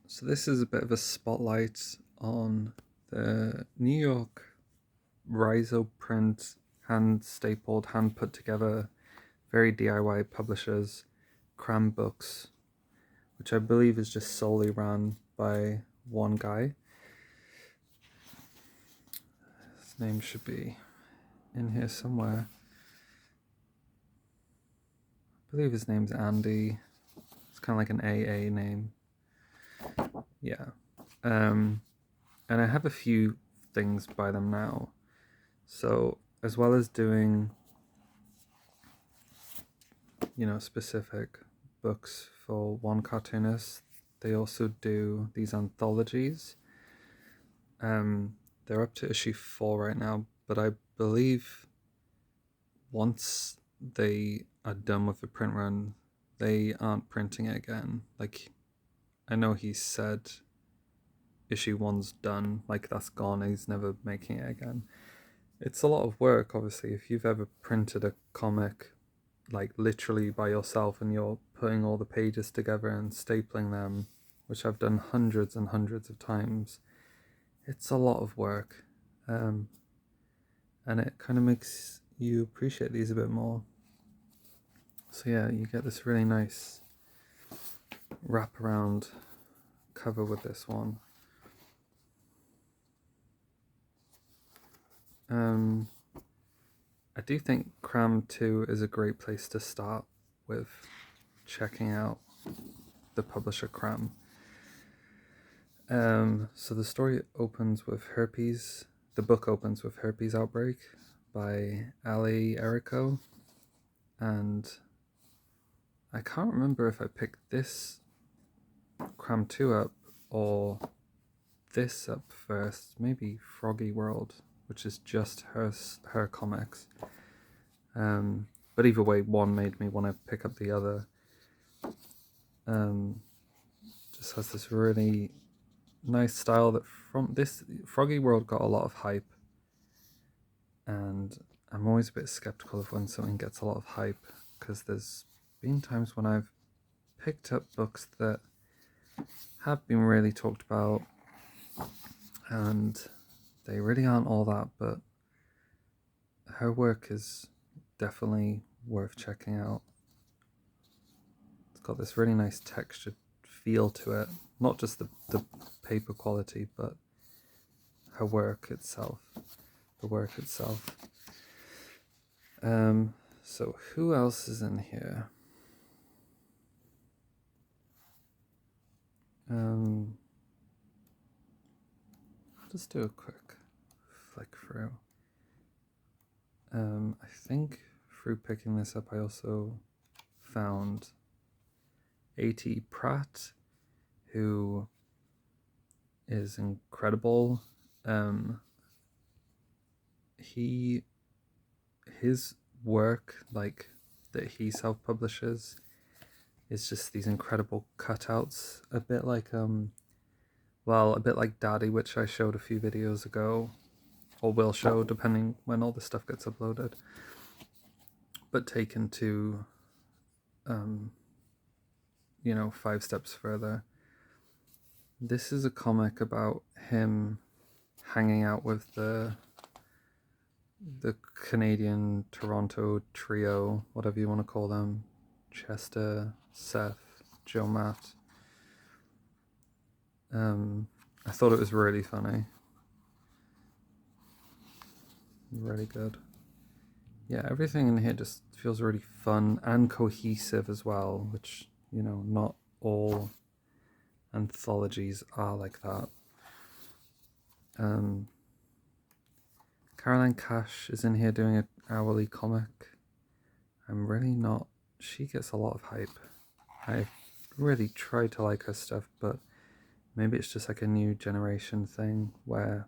So this is a bit of a spotlight on the New York Riso print, hand stapled, hand put together, very DIY publishers, Cram Books, which I believe is just solely run by one guy. His name should be in here somewhere. I believe his name's Andy. It's kind of like an AA name. Yeah. And I have a few things by them now. So, as well as doing, specific books for one cartoonist, they also do these anthologies. They're up to issue 4 right now, but I believe once they are done with the print run, they aren't printing it again. Like, I know he said issue 1's done, like that's gone, he's never making it again. It's a lot of work, obviously. If you've ever printed a comic, like literally by yourself, and you're putting all the pages together and stapling them, which I've done hundreds and hundreds of times, it's a lot of work. And it kind of makes you appreciate these a bit more. So yeah, you get this really nice wraparound cover with this one. I do think Cram 2 is a great place to start with checking out the publisher Cram. So the story opens with herpes. The book opens with Herpes Outbreak by Ali Erico, and I can't remember if I picked this Cram 2 up or this up first. Maybe Froggy World, which is just her comics. But either way, one made me want to pick up the other. Just has this really nice style that from this Froggy World got a lot of hype, and I'm always a bit skeptical of when something gets a lot of hype, because there's been times when I've picked up books that have been really talked about and they really aren't all that, but her work is definitely worth checking out. It's got this really nice textured feel to it, not just the paper quality, but her work itself, the work itself. So who else is in here? I'll just do a quick flick through. I think through picking this up, I also found A.T. Pratt, who is incredible. His work, like that he self-publishes, is just these incredible cutouts, a bit like Daddy, which I showed a few videos ago, or will show depending when all the stuff gets uploaded, but taken to 5 steps further. This is a comic about him hanging out with the Canadian Toronto trio, whatever you want to call them, Chester, Seth, Joe Matt. I thought it was really funny. Really good. Yeah, everything in here just feels really fun and cohesive as well, which, not all anthologies are like that. Caroline Cash is in here doing an hourly comic. I'm really not... She gets a lot of hype. I really try to like her stuff, but maybe it's just like a new generation thing where,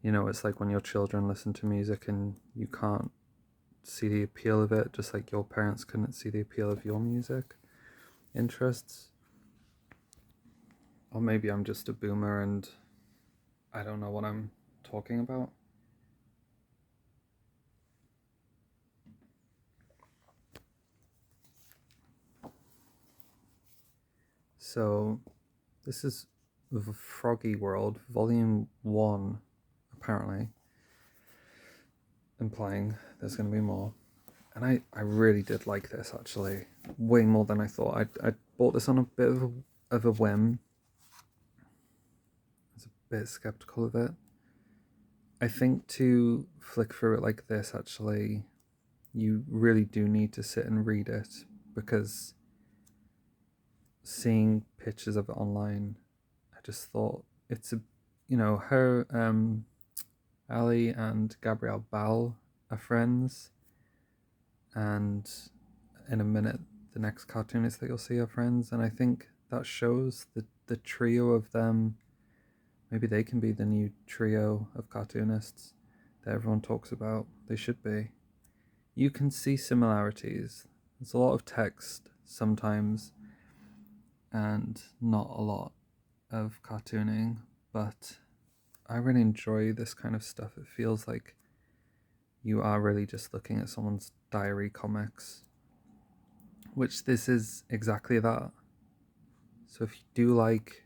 it's like when your children listen to music and you can't see the appeal of it, just like your parents couldn't see the appeal of your music interests. Or maybe I'm just a boomer and I don't know what I'm talking about. So This is the Froggy World, Volume 1, apparently, implying there's going to be more. And I really did like this, actually, way more than I thought. I bought this on a bit of a whim. I was a bit skeptical of it. I think to flick through it like this, actually, you really do need to sit and read it, because seeing pictures of it online, I just thought it's a, her, Ali and Gabrielle Ball are friends, and in a minute, the next cartoonist that you'll see are friends, and I think that shows the trio of them. Maybe they can be the new trio of cartoonists that everyone talks about. They should be. You can see similarities. There's a lot of text sometimes, and not a lot of cartooning, but I really enjoy this kind of stuff. It feels like you are really just looking at someone's diary comics, which this is exactly that. So if you do like,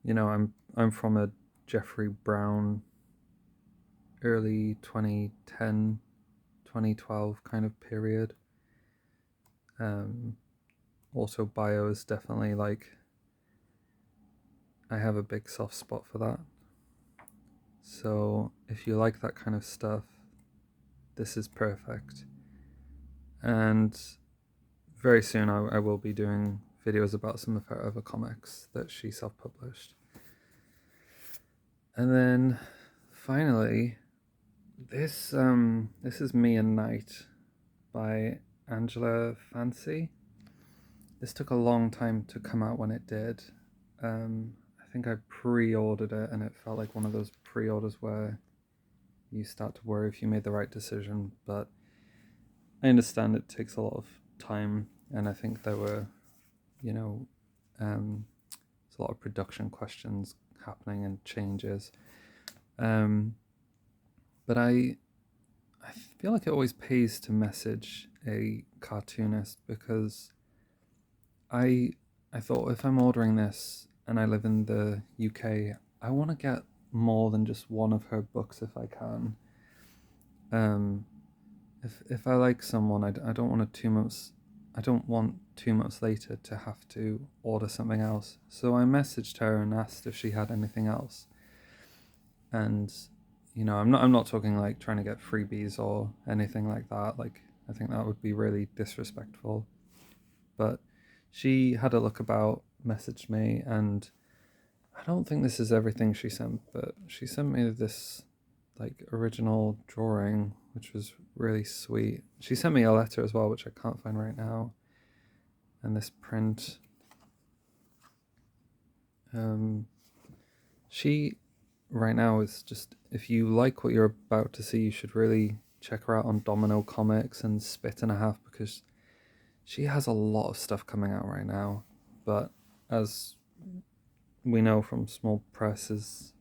I'm from a Jeffrey Brown early 2010, 2012 kind of period. Also, bio is definitely like, I have a big soft spot for that. So if you like that kind of stuff, this is perfect. And very soon I will be doing videos about some of her other comics that she self-published. And then finally, this is Me and Night by Angela Fancy. This took a long time to come out when it did. I think I pre-ordered it, and it felt like one of those pre-orders where you start to worry if you made the right decision, but I understand it takes a lot of time, and I think there were, there's a lot of production questions happening and changes. But I feel like it always pays to message a cartoonist, because I thought, if I'm ordering this and I live in the UK, I want to get more than just one of her books if I can. If I like someone, I don't want 2 months. I don't want 2 months later to have to order something else. So I messaged her and asked if she had anything else. And I'm not talking like trying to get freebies or anything like that. Like, I think that would be really disrespectful. But she had a look about, messaged me, and I don't think this is everything she sent, but she sent me this like original drawing, which was really sweet. She sent me a letter as well, which I can't find right now, and this print. She right now is just, if you like what you're about to see, you should really check her out on Domino Comics and Spit and a Half, because she has a lot of stuff coming out right now. But as we know from small presses,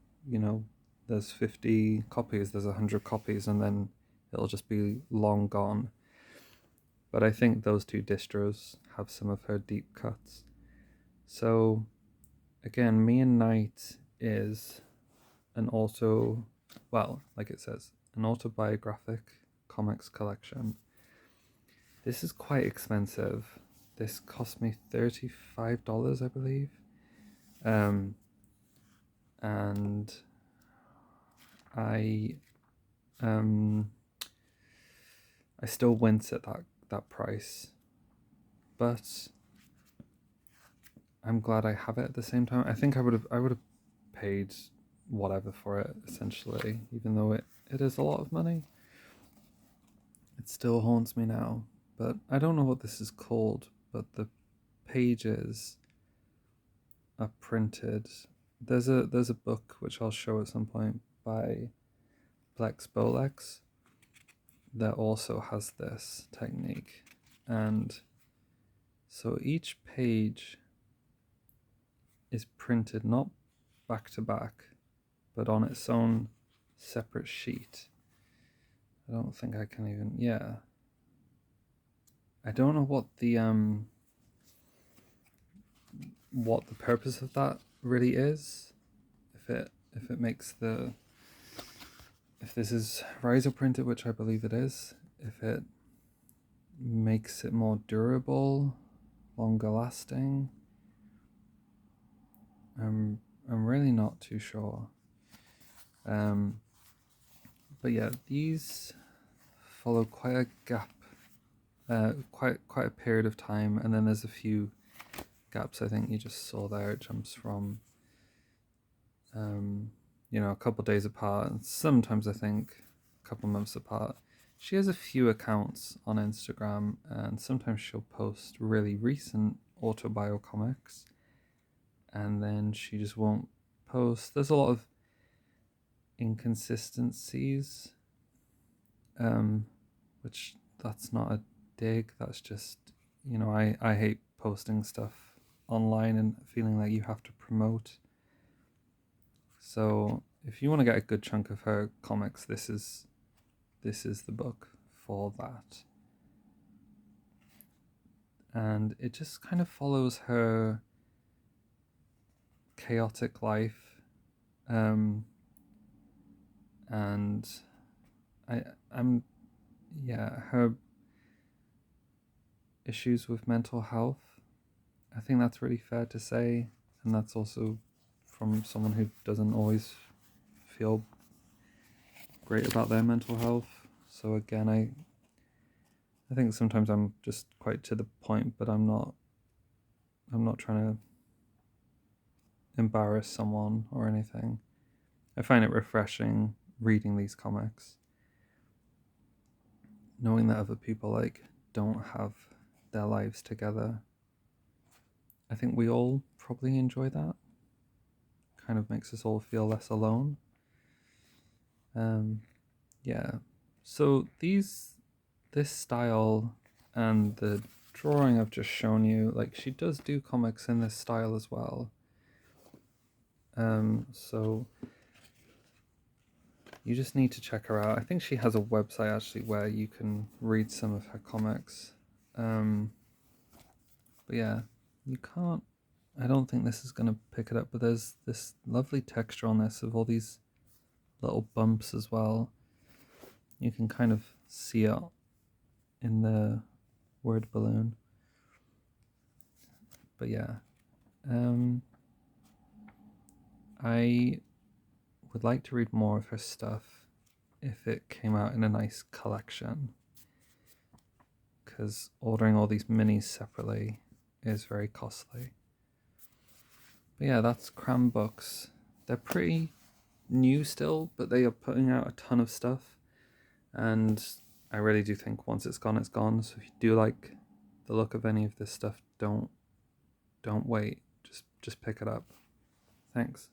there's 50 copies, there's 100 copies, and then it'll just be long gone. But I think those two distros have some of her deep cuts. So again, Me and Night is an like it says, an autobiographic comics collection. This is quite expensive. This cost me $35, I believe. And I still wince at that price, but I'm glad I have it at the same time. I think I would have paid whatever for it, essentially, even though it is a lot of money. It still haunts me now. But I don't know what this is called, but the pages are printed. There's a book which I'll show at some point by Plex Bolex that also has this technique. And so each page is printed not back to back, but on its own separate sheet. I don't think I can even, yeah. I don't know what the what the purpose of that really is. If it makes the, if this is riser printed, which I believe it is, if it makes it more durable, longer lasting, I'm really not too sure. But yeah, these follow quite a gap, quite a period of time, and then there's a few gaps. I think you just saw there. It jumps from a couple of days apart, and sometimes I think a couple months apart. She has a few accounts on Instagram, and sometimes she'll post really recent autobio comics, and then she just won't post. There's a lot of inconsistencies, which that's not a dig. That's just, I hate posting stuff online and feeling like you have to promote. So if you want to get a good chunk of her comics, this is the book for that. And it just kind of follows her chaotic life, and her issues with mental health. I think that's really fair to say, and that's also from someone who doesn't always feel great about their mental health. So again, I think sometimes I'm just quite to the point, but I'm not trying to embarrass someone or anything. I find it refreshing reading these comics, knowing that other people don't have their lives together. I think we all probably enjoy that. Kind of makes us all feel less alone. Yeah. So this style and the drawing I've just shown you, she does do comics in this style as well. So you just need to check her out. I think she has a website actually where you can read some of her comics. But yeah, you can't. I don't think this is going to pick it up, but there's this lovely texture on this of all these little bumps as well. You can kind of see it in the word balloon. But yeah, I would like to read more of her stuff if it came out in a nice collection, because ordering all these minis separately is very costly. But yeah, that's Cram Books. They're pretty new still, but they are putting out a ton of stuff, and I really do think once it's gone, it's gone. So if you do like the look of any of this stuff, don't wait. Just pick it up. Thanks.